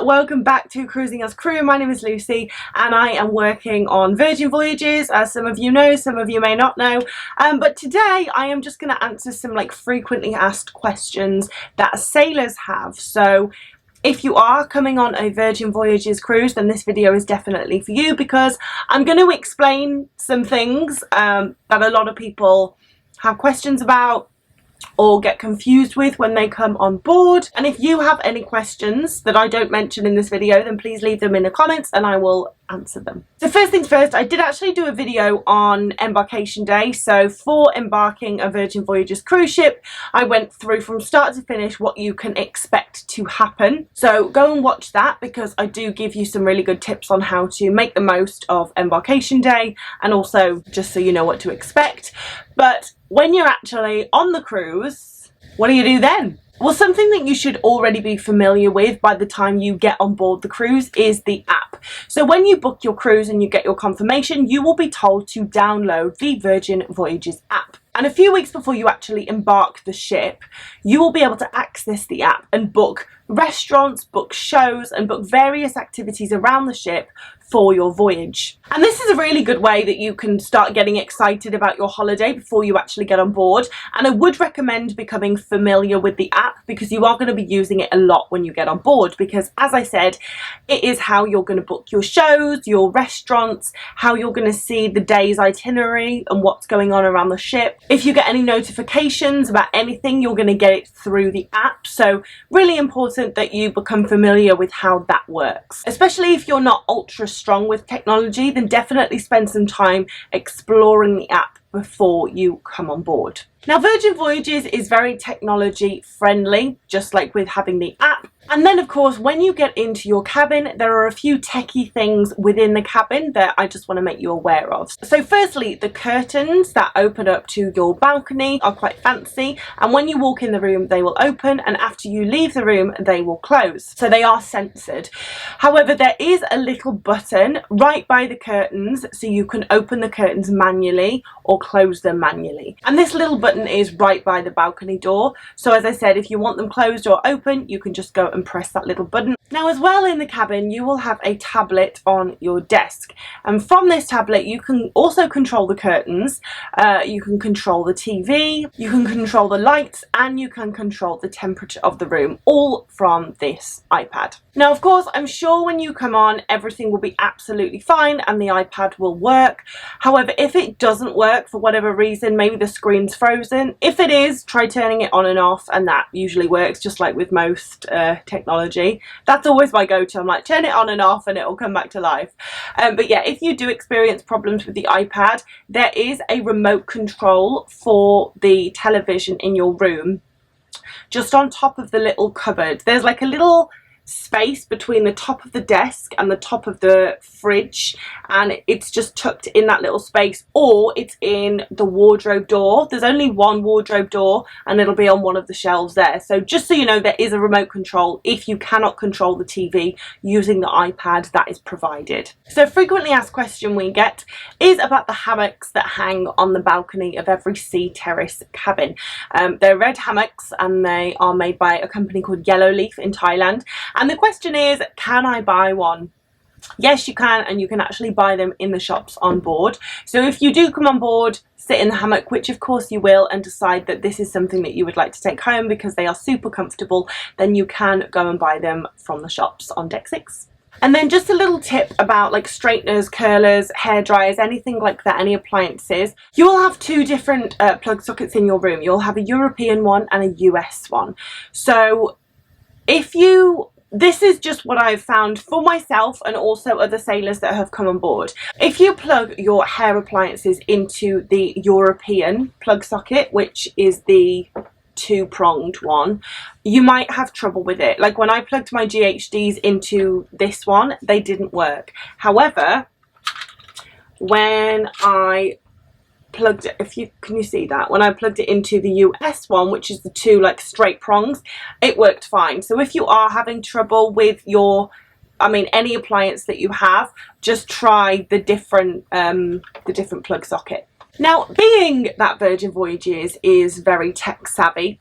welcome back to Cruising as Crew. My name is Lucy and I am working on Virgin Voyages, as some of you know, some of you may not know. But today I am just going to answer some frequently asked questions that sailors have. So if you are coming on a Virgin Voyages cruise, then this video is definitely for you, because I'm going to explain some things that a lot of people have questions about or get confused with when they come on board. And if you have any questions that I don't mention in this video, then please leave them in the comments and I will answer them. So first things first, I did actually do a video on embarkation day. So for embarking a Virgin Voyages cruise ship, I went through from start to finish what you can expect to happen. So go and watch that, because I do give you some really good tips on how to make the most of embarkation day, and also just so you know what to expect. But when you're actually on the cruise, what do you do then? Well, something that you should already be familiar with by the time you get on board the cruise is the app. So when you book your cruise and you get your confirmation, you will be told to download the Virgin Voyages app. And a few weeks before you actually embark the ship, you will be able to access the app and book restaurants, book shows, and book various activities around the ship for your voyage. And this is a really good way that you can start getting excited about your holiday before you actually get on board. And I would recommend becoming familiar with the app, because you are going to be using it a lot when you get on board, because as I said, it is how you're going to book your shows, your restaurants, how you're going to see the day's itinerary and what's going on around the ship. If you get any notifications about anything, you're going to get it through the app. So really important that you become familiar with how that works. Especially if you're not ultra strong with technology, then definitely spend some time exploring the app before you come on board. Now, Virgin Voyages is very technology friendly, just like with having the app. And then of course, when you get into your cabin, there are a few techie things within the cabin that I just want to make you aware of. So firstly, the curtains that open up to your balcony are quite fancy, and when you walk in the room they will open, and after you leave the room they will close. So they are censored. However, there is a little button right by the curtains, so you can open the curtains manually or close them manually. And this little button is right by the balcony door. So as I said, if you want them closed or open, you can just go and press that little button. Now, as well, in the cabin you will have a tablet on your desk, and from this tablet you can also control the curtains, you can control the TV, you can control the lights, and you can control the temperature of the room, all from this iPad. Now, of course, I'm sure when you come on everything will be absolutely fine and the iPad will work. However, if it doesn't work for whatever reason, maybe the screen's frozen, if it is, try turning it on and off, and that usually works, just like with most technology. That's always my go-to. I'm like, turn it on and off and it will come back to life. But yeah, if you do experience problems with the iPad, there is a remote control for the television in your room just on top of the little cupboard. There's like a little space between the top of the desk and the top of the fridge, and it's just tucked in that little space, or it's in the wardrobe door. There's only one wardrobe door and it'll be on one of the shelves there. So just so you know, there is a remote control if you cannot control the TV using the iPad that is provided. So a frequently asked question we get is about the hammocks that hang on the balcony of every sea terrace cabin. They're red hammocks and they are made by a company called Yellowleaf in Thailand. And the question is, can I buy one? Yes, you can, and you can actually buy them in the shops on board. So if you do come on board, sit in the hammock, which of course you will, and decide that this is something that you would like to take home because they are super comfortable, then you can go and buy them from the shops on deck 6. And then just a little tip about like straighteners, curlers, hair dryers, anything like that, any appliances. You will have two different plug sockets in your room. You'll have a European one and a US one. So this is just what I've found for myself and also other sailors that have come on board. If you plug your hair appliances into the European plug socket, which is the two-pronged one, you might have trouble with it. Like when I plugged my GHDs into this one, they didn't work. However, when I plugged it, can you see that? When I plugged it into the US one, which is the two like straight prongs, it worked fine. So if you are having trouble with your, any appliance that you have, just try the different plug socket. Now, being that Virgin Voyages is very tech savvy,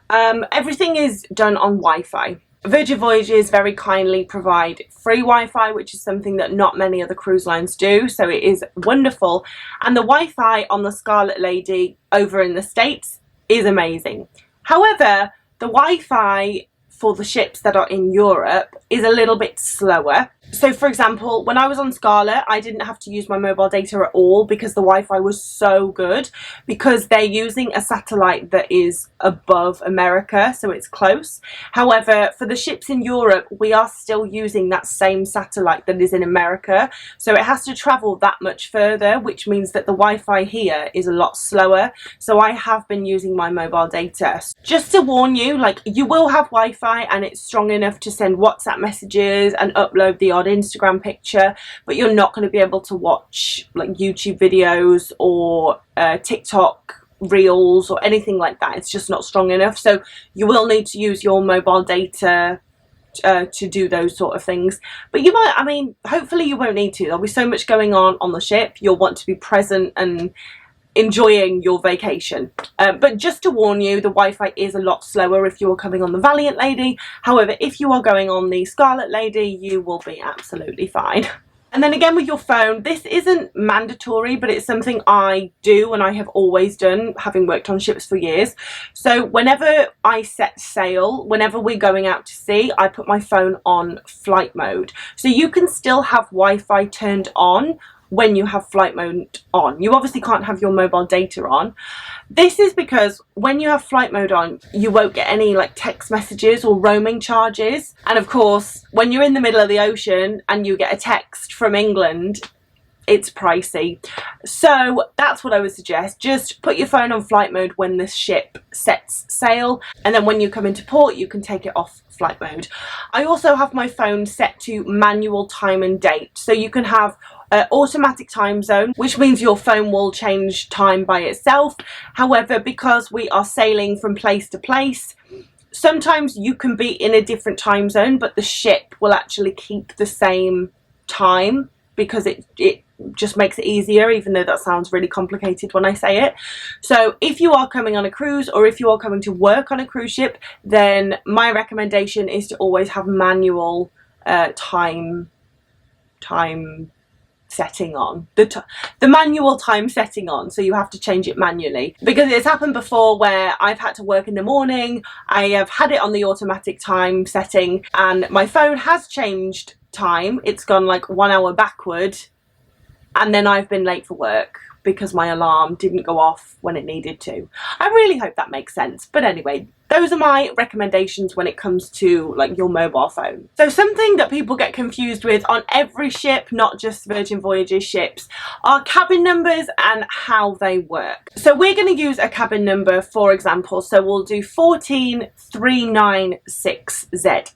everything is done on Wi-Fi. Virgin Voyages very kindly provide free Wi-Fi, which is something that not many other cruise lines do, so it is wonderful. And the Wi-Fi on the Scarlet Lady over in the States is amazing. However, the Wi-Fi for the ships that are in Europe is a little bit slower. So for example, when I was on Scarlet, I didn't have to use my mobile data at all because the Wi-Fi was so good, because they're using a satellite that is above America, so it's close. However, for the ships in Europe, we are still using that same satellite that is in America, so it has to travel that much further, which means that the Wi-Fi here is a lot slower. So I have been using my mobile data. Just to warn you, like, you will have Wi-Fi and it's strong enough to send WhatsApp messages and upload the odd Instagram picture, but you're not going to be able to watch like YouTube videos or TikTok reels or anything like that. It's just not strong enough, so you will need to use your mobile data to do those sort of things. But you might, I mean, hopefully you won't need to. There'll be so much going on the ship. You'll want to be present and enjoying your vacation. But just to warn you, the Wi-Fi is a lot slower if you are coming on the Valiant Lady. However, if you are going on the Scarlet Lady, you will be absolutely fine. And then again with your phone, this isn't mandatory, but it's something I do and I have always done, having worked on ships for years. So whenever I set sail, whenever we're going out to sea, I put my phone on flight mode. So you can still have Wi-Fi turned on when you have flight mode on. You obviously can't have your mobile data on. This is because when you have flight mode on, you won't get any like text messages or roaming charges. And of course, when you're in the middle of the ocean and you get a text from England, it's pricey. So that's what I would suggest. Just put your phone on flight mode when the ship sets sail, and then when you come into port, you can take it off flight mode. I also have my phone set to manual time and date, so you can have automatic time zone, which means your phone will change time by itself. However, because we are sailing from place to place, sometimes you can be in a different time zone, but the ship will actually keep the same time because it just makes it easier, even though that sounds really complicated when I say it. So if you are coming on a cruise, or if you are coming to work on a cruise ship, then my recommendation is to always have manual time setting on, the manual time setting on, so you have to change it manually, because it's happened before where I've had to work in the morning, I have had it on the automatic time setting, and my phone has changed time, it's gone like 1 hour backward, and then I've been late for work because my alarm didn't go off when it needed to. I really hope that makes sense. But anyway, those are my recommendations when it comes to like your mobile phone. So something that people get confused with on every ship, not just Virgin Voyages ships, are cabin numbers and how they work. So we're going to use a cabin number, for example. So we'll do 14396Z.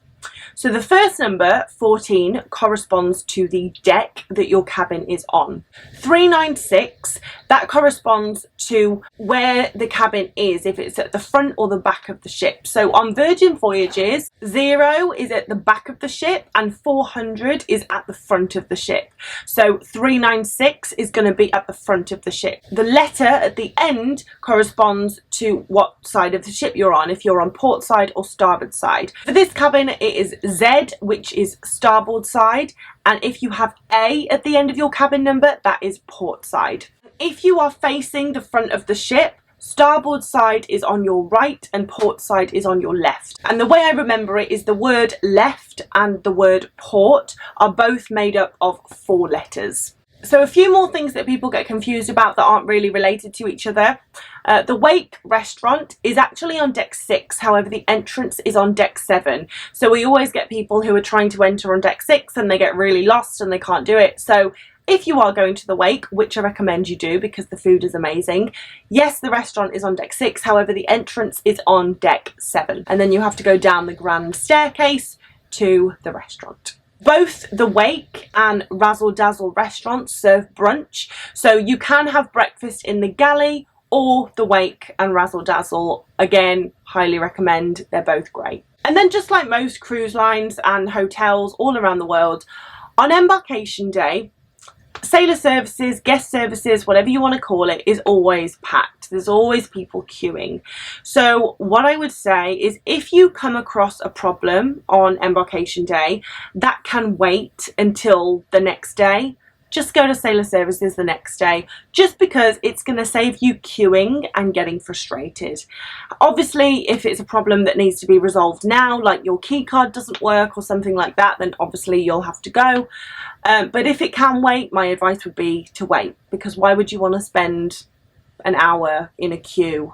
So the first number, 14, corresponds to the deck that your cabin is on. 396, that corresponds to where the cabin is, if it's at the front or the back of the ship. So on Virgin Voyages, 0 is at the back of the ship and 400 is at the front of the ship. So 396 is going to be at the front of the ship. The letter at the end corresponds to what side of the ship you're on, if you're on port side or starboard side. For this cabin, it is Z, which is starboard side, and if you have A at the end of your cabin number, that is port side. If you are facing the front of the ship, starboard side is on your right and port side is on your left. And the way I remember it is the word left and the word port are both made up of 4 letters. So a few more things that people get confused about that aren't really related to each other. The Wake restaurant is actually on deck 6, however the entrance is on deck 7. So we always get people who are trying to enter on deck 6 and they get really lost and they can't do it. So if you are going to the Wake, which I recommend you do because the food is amazing, yes, the restaurant is on deck 6, however the entrance is on deck 7. And then you have to go down the grand staircase to the restaurant. Both the Wake and Razzle Dazzle restaurants serve brunch, so you can have breakfast in the galley or the Wake and Razzle Dazzle. Again, highly recommend, they're both great. And then just like most cruise lines and hotels all around the world, on embarkation day, sailor services, guest services, whatever you want to call it, is always packed. There's always people queuing. So what I would say is, if you come across a problem on embarkation day that can wait until the next day, just go to sailor services the next day, just because it's going to save you queuing and getting frustrated. Obviously, if it's a problem that needs to be resolved now, like your key card doesn't work or something like that, then obviously you'll have to go. But if it can wait, my advice would be to wait, because why would you want to spend an hour in a queue?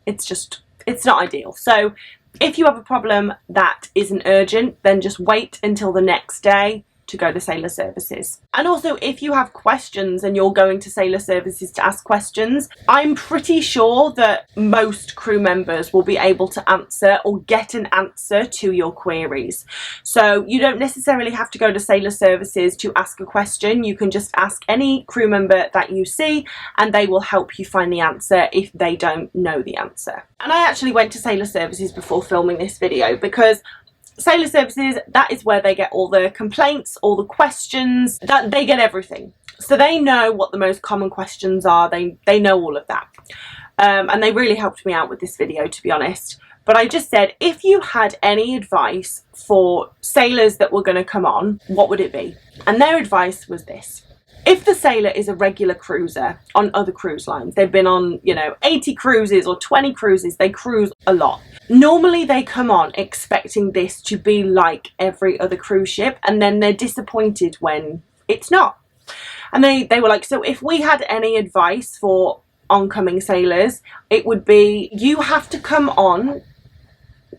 It's not ideal. So if you have a problem that isn't urgent, then just wait until the next day to go to sailor services. And also, if you have questions and you're going to sailor services to ask questions, I'm pretty sure that most crew members will be able to answer or get an answer to your queries. So you don't necessarily have to go to sailor services to ask a question. You can just ask any crew member that you see and they will help you find the answer if they don't know the answer. And I actually went to sailor services before filming this video, because sailor services, that is where they get all the complaints, all the questions, that they get everything. So they know what the most common questions are. They know all of that. And they really helped me out with this video, to be honest. But I just said, if you had any advice for sailors that were going to come on, what would it be? And their advice was this. If the sailor is a regular cruiser on other cruise lines, they've been on, 80 cruises or 20 cruises, they cruise a lot. Normally they come on expecting this to be like every other cruise ship, and then they're disappointed when it's not. And they were like, so if we had any advice for oncoming sailors, it would be, you have to come on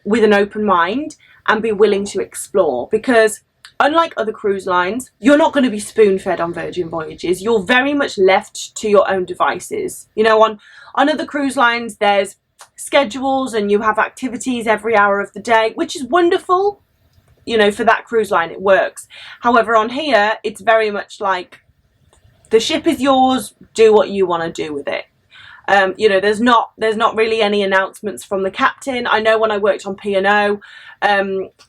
with an open mind and be willing to explore, because unlike other cruise lines, you're not going to be spoon-fed on Virgin Voyages. You're very much left to your own devices. On other cruise lines, there's schedules and you have activities every hour of the day, which is wonderful. For that cruise line, it works. However, on here, it's very much like the ship is yours, do what you want to do with it. There's not really any announcements from the captain. I know when I worked on P&O,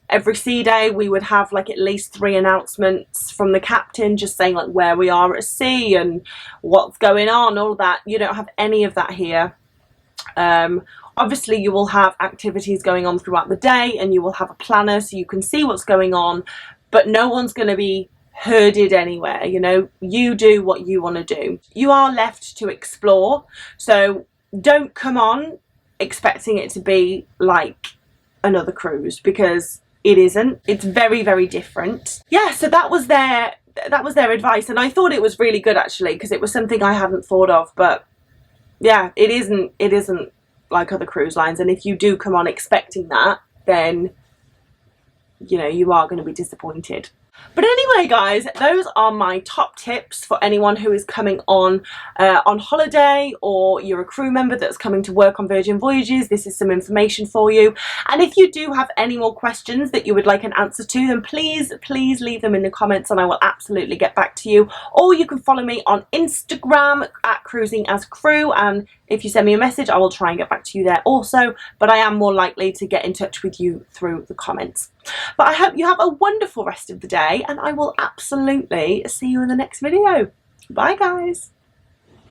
every sea day we would have like at least 3 announcements from the captain, just saying like where we are at sea and what's going on, all that. You don't have any of that here. Obviously you will have activities going on throughout the day and you will have a planner so you can see what's going on, but no one's going to be herded anywhere. You do what you want to do. You are left to explore, so don't come on expecting it to be like another cruise, because it isn't. It's very, very different. Yeah, so that was their advice, and I thought it was really good actually, because it was something I hadn't thought of. But yeah, it isn't like other cruise lines, and if you do come on expecting that, then you are going to be disappointed. But anyway, guys, those are my top tips for anyone who is coming on holiday, or you're a crew member that's coming to work on Virgin Voyages. This is some information for you. And if you do have any more questions that you would like an answer to, then please leave them in the comments and I will absolutely get back to you. Or you can follow me on Instagram at Cruising as Crew, and if you send me a message, I will try and get back to you there also, but I am more likely to get in touch with you through the comments. But I hope you have a wonderful rest of the day, and I will absolutely see you in the next video. Bye, guys.